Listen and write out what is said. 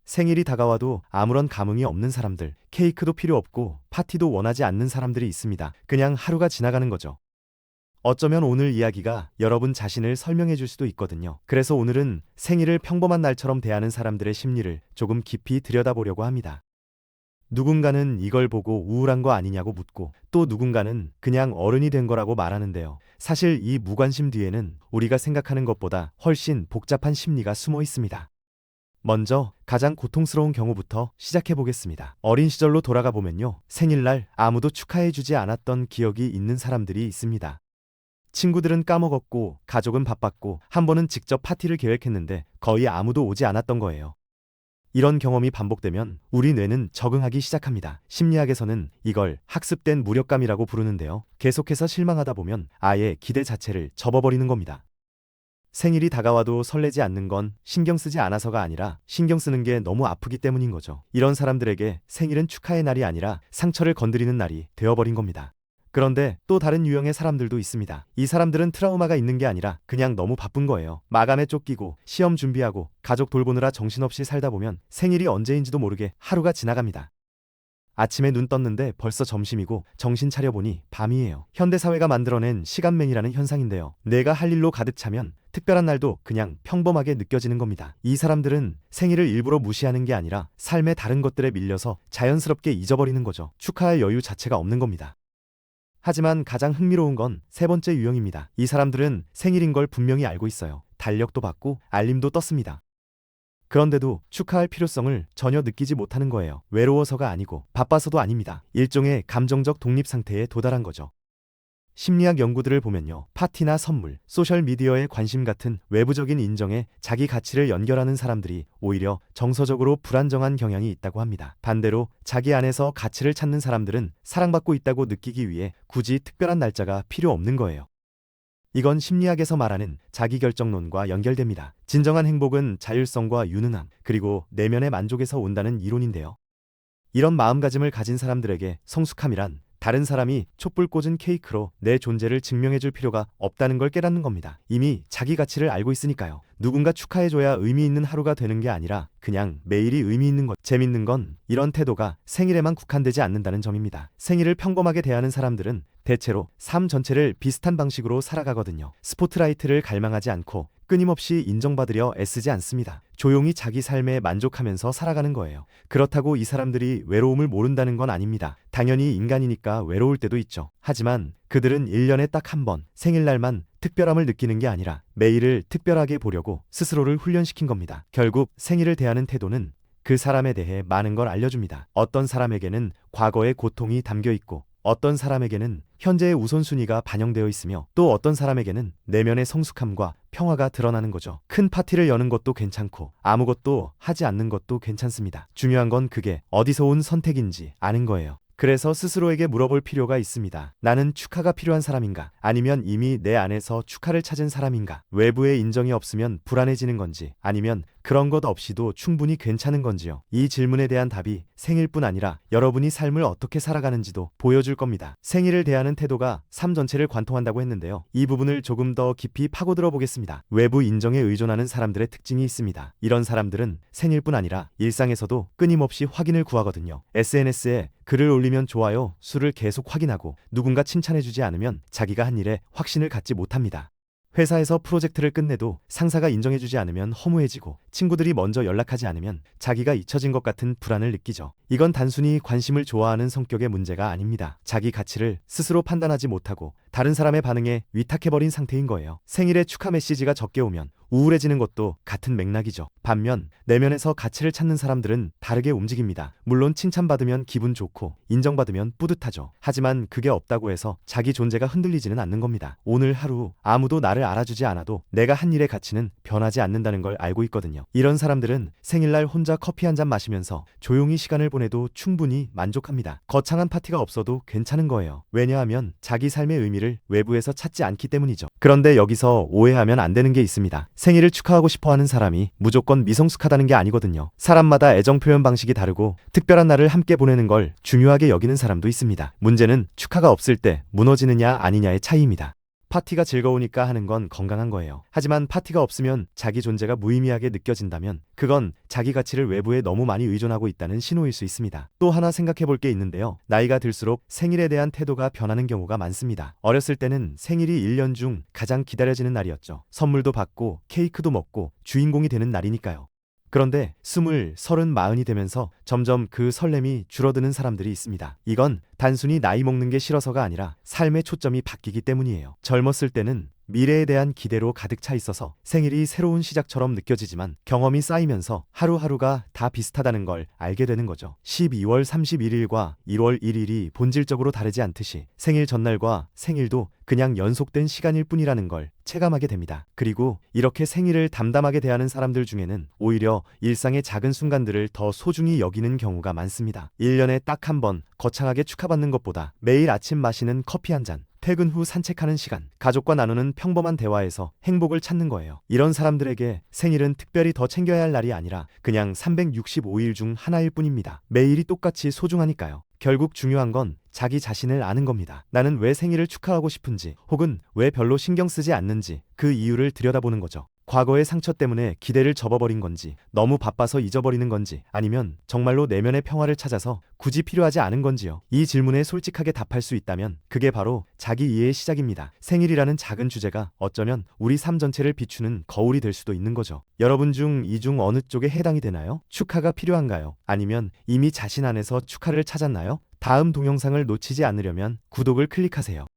생일이 다가와도 아무런 감흥이 없는 사람들, 케이크도 필요 없고 파티도 원하지 않는 사람들이 있습니다. 그냥 하루가 지나가는 거죠. 어쩌면 오늘 이야기가 여러분 자신을 설명해 줄 수도 있거든요. 그래서 오늘은 생일을 평범한 날처럼 대하는 사람들의 심리를 조금 깊이 들여다보려고 합니다. 누군가는 이걸 보고 우울한 거 아니냐고 묻고, 또 누군가는 그냥 어른이 된 거라고 말하는데요. 사실 이 무관심 뒤에는 우리가 생각하는 것보다 훨씬 복잡한 심리가 숨어 있습니다. 먼저 가장 고통스러운 경우부터 시작해 보겠습니다. 어린 시절로 돌아가 보면요, 생일날 아무도 축하해 주지 않았던 기억이 있는 사람들이 있습니다. 친구들은 까먹었고 가족은 바빴고 한 번은 직접 파티를 계획했는데 거의 아무도 오지 않았던 거예요. 이런 경험이 반복되면 우리 뇌는 적응하기 시작합니다. 심리학에서는 이걸 학습된 무력감이라고 부르는데요. 계속해서 실망하다 보면 아예 기대 자체를 접어버리는 겁니다. 생일이 다가와도 설레지 않는 건 신경 쓰지 않아서가 아니라 신경 쓰는 게 너무 아프기 때문인 거죠. 이런 사람들에게 생일은 축하의 날이 아니라 상처를 건드리는 날이 되어버린 겁니다. 그런데 또 다른 유형의 사람들도 있습니다. 이 사람들은 트라우마가 있는 게 아니라 그냥 너무 바쁜 거예요. 마감에 쫓기고 시험 준비하고 가족 돌보느라 정신없이 살다 보면 생일이 언제인지도 모르게 하루가 지나갑니다. 아침에 눈 떴는데 벌써 점심이고 정신 차려보니 밤이에요. 현대사회가 만들어낸 시간맨이라는 현상인데요. 내가 할 일로 가득 차면 특별한 날도 그냥 평범하게 느껴지는 겁니다. 이 사람들은 생일을 일부러 무시하는 게 아니라 삶의 다른 것들에 밀려서 자연스럽게 잊어버리는 거죠. 축하할 여유 자체가 없는 겁니다. 하지만 가장 흥미로운 건 세 번째 유형입니다. 이 사람들은 생일인 걸 분명히 알고 있어요. 달력도 받고 알림도 떴습니다. 그런데도 축하할 필요성을 전혀 느끼지 못하는 거예요. 외로워서가 아니고 바빠서도 아닙니다. 일종의 감정적 독립 상태에 도달한 거죠. 심리학 연구들을 보면요, 파티나 선물, 소셜미디어의 관심 같은 외부적인 인정에 자기 가치를 연결하는 사람들이 오히려 정서적으로 불안정한 경향이 있다고 합니다. 반대로 자기 안에서 가치를 찾는 사람들은 사랑받고 있다고 느끼기 위해 굳이 특별한 날짜가 필요 없는 거예요. 이건 심리학에서 말하는 자기결정론과 연결됩니다. 진정한 행복은 자율성과 유능함, 그리고 내면의 만족에서 온다는 이론인데요. 이런 마음가짐을 가진 사람들에게 성숙함이란 다른 사람이 촛불 꽂은 케이크로 내 존재를 증명해줄 필요가 없다는 걸 깨닫는 겁니다. 이미 자기 가치를 알고 있으니까요. 누군가 축하해줘야 의미 있는 하루가 되는 게 아니라 그냥 매일이 의미 있는 것. 재밌는 건 이런 태도가 생일에만 국한되지 않는다는 점입니다. 생일을 평범하게 대하는 사람들은 대체로 삶 전체를 비슷한 방식으로 살아가거든요. 스포트라이트를 갈망하지 않고 끊임없이 인정받으려 애쓰지 않습니다. 조용히 자기 삶에 만족하면서 살아가는 거예요. 그렇다고 이 사람들이 외로움을 모른다는 건 아닙니다. 당연히 인간이니까 외로울 때도 있죠. 하지만 그들은 1년에 딱 한 번 생일날만 특별함을 느끼는 게 아니라 매일을 특별하게 보려고 스스로를 훈련시킨 겁니다. 결국 생일을 대하는 태도는 그 사람에 대해 많은 걸 알려줍니다. 어떤 사람에게는 과거의 고통이 담겨 있고, 어떤 사람에게는 현재의 우선순위가 반영되어 있으며, 또 어떤 사람에게는 내면의 성숙함과 평화가 드러나는 거죠. 큰 파티를 여는 것도 괜찮고 아무것도 하지 않는 것도 괜찮습니다. 중요한 건 그게 어디서 온 선택인지 아는 거예요. 그래서 스스로에게 물어볼 필요가 있습니다. 나는 축하가 필요한 사람인가? 아니면 이미 내 안에서 축하를 찾은 사람인가? 외부의 인정이 없으면 불안해지는 건지, 아니면 그런 것 없이도 충분히 괜찮은 건지요. 이 질문에 대한 답이 생일뿐 아니라 여러분이 삶을 어떻게 살아가는지도 보여줄 겁니다. 생일을 대하는 태도가 삶 전체를 관통한다고 했는데요. 이 부분을 조금 더 깊이 파고들어 보겠습니다. 외부 인정에 의존하는 사람들의 특징이 있습니다. 이런 사람들은 생일뿐 아니라 일상에서도 끊임없이 확인을 구하거든요. SNS에 글을 올리면 좋아요 수를 계속 확인하고, 누군가 칭찬해주지 않으면 자기가 한 일에 확신을 갖지 못합니다. 회사에서 프로젝트를 끝내도 상사가 인정해주지 않으면 허무해지고, 친구들이 먼저 연락하지 않으면 자기가 잊혀진 것 같은 불안을 느끼죠. 이건 단순히 관심을 좋아하는 성격의 문제가 아닙니다. 자기 가치를 스스로 판단하지 못하고 다른 사람의 반응에 위탁해버린 상태인 거예요. 생일에 축하 메시지가 적게 오면 우울해지는 것도 같은 맥락이죠. 반면 내면에서 가치를 찾는 사람들은 다르게 움직입니다. 물론 칭찬받으면 기분 좋고 인정받으면 뿌듯하죠. 하지만 그게 없다고 해서 자기 존재가 흔들리지는 않는 겁니다. 오늘 하루 아무도 나를 알아주지 않아도 내가 한 일의 가치는 변하지 않는다는 걸 알고 있거든요. 이런 사람들은 생일날 혼자 커피 한 잔 마시면서 조용히 시간을 보내도 충분히 만족합니다. 거창한 파티가 없어도 괜찮은 거예요. 왜냐하면 자기 삶의 의미를 외부에서 찾지 않기 때문이죠. 그런데 여기서 오해하면 안 되는 게 있습니다. 생일을 축하하고 싶어하는 사람이 무조건 미성숙하다는 게 아니거든요. 사람마다 애정 표현 방식이 다르고 특별한 날을 함께 보내는 걸 중요하게 여기는 사람도 있습니다. 문제는 축하가 없을 때 무너지느냐 아니냐의 차이입니다. 파티가 즐거우니까 하는 건 건강한 거예요. 하지만 파티가 없으면 자기 존재가 무의미하게 느껴진다면 그건 자기 가치를 외부에 너무 많이 의존하고 있다는 신호일 수 있습니다. 또 하나 생각해 볼 게 있는데요. 나이가 들수록 생일에 대한 태도가 변하는 경우가 많습니다. 어렸을 때는 생일이 1년 중 가장 기다려지는 날이었죠. 선물도 받고 케이크도 먹고 주인공이 되는 날이니까요. 그런데 20, 30, 40이 되면서 점점 그 설렘이 줄어드는 사람들이 있습니다. 이건 단순히 나이 먹는 게 싫어서가 아니라 삶의 초점이 바뀌기 때문이에요. 젊었을 때는 미래에 대한 기대로 가득 차 있어서 생일이 새로운 시작처럼 느껴지지만 경험이 쌓이면서 하루하루가 다 비슷하다는 걸 알게 되는 거죠. 12월 31일과 1월 1일이 본질적으로 다르지 않듯이 생일 전날과 생일도 그냥 연속된 시간일 뿐이라는 걸 체감하게 됩니다. 그리고 이렇게 생일을 담담하게 대하는 사람들 중에는 오히려 일상의 작은 순간들을 더 소중히 여기는 경우가 많습니다. 1년에 딱 한 번 거창하게 축하받는 것보다 매일 아침 마시는 커피 한 잔, 퇴근 후 산책하는 시간, 가족과 나누는 평범한 대화에서 행복을 찾는 거예요. 이런 사람들에게 생일은 특별히 더 챙겨야 할 날이 아니라 그냥 365일 중 하나일 뿐입니다. 매일이 똑같이 소중하니까요. 결국 중요한 건 자기 자신을 아는 겁니다. 나는 왜 생일을 축하하고 싶은지, 혹은 왜 별로 신경 쓰지 않는지 그 이유를 들여다보는 거죠. 과거의 상처 때문에 기대를 접어버린 건지, 너무 바빠서 잊어버리는 건지, 아니면 정말로 내면의 평화를 찾아서 굳이 필요하지 않은 건지요. 이 질문에 솔직하게 답할 수 있다면 그게 바로 자기 이해의 시작입니다. 생일이라는 작은 주제가 어쩌면 우리 삶 전체를 비추는 거울이 될 수도 있는 거죠. 여러분 중 이 중 어느 쪽에 해당이 되나요? 축하가 필요한가요? 아니면 이미 자신 안에서 축하를 찾았나요? 다음 동영상을 놓치지 않으려면 구독을 클릭하세요.